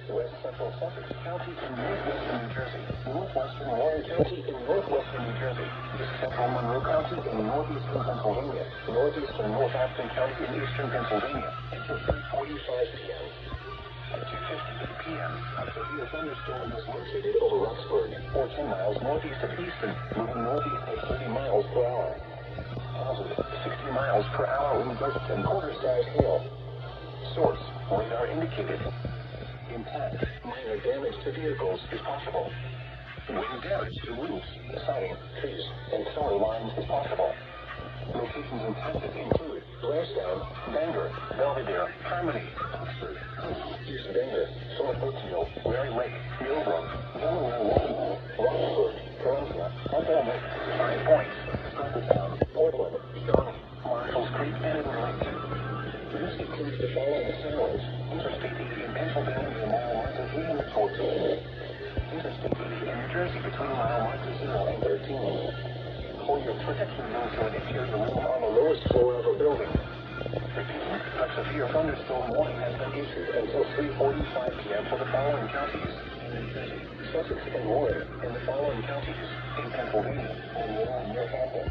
West Central Sussex County in northwestern New Jersey, northwestern Warren County in northwestern New Jersey, central Monroe County in northeastern Pennsylvania, northeastern Northampton County in eastern Pennsylvania, until 3:45 p.m. At 2:58 p.m., a severe thunderstorm was located over Roxburgh, 14 miles northeast of Easton, moving northeast at 30 miles per hour. Hazard, 60 miles per hour wind gusts and quarter-size hail. Source, radar indicated. Impact, minor damage to vehicles is possible. Wind damage to roofs, siding, trees, and power lines is possible. Locations impacted include Blairstown, Bangor, Belvedere, Harmony, Oxford, East Bangor, South Oakville, Wary Lake, Millbrook, Delaware Waterloo, Roxford, Columbia, Potomac, 5 Points, Allentown, Portland, Shawnee, Marshalls Creek, and Inner Lake. This includes the following signals: Interstate 80 in Pennsylvania near mile marker 314. Interstate 80 in New Jersey between mile markers 0 and 13. Hold your protection zone to an interior room on the lowest floor of a building. Repeating, a severe thunderstorm warning has been issued until 3:45 p.m. for the following counties in New Jersey, Sussex and Warren, and the following counties in Pennsylvania and Northampton.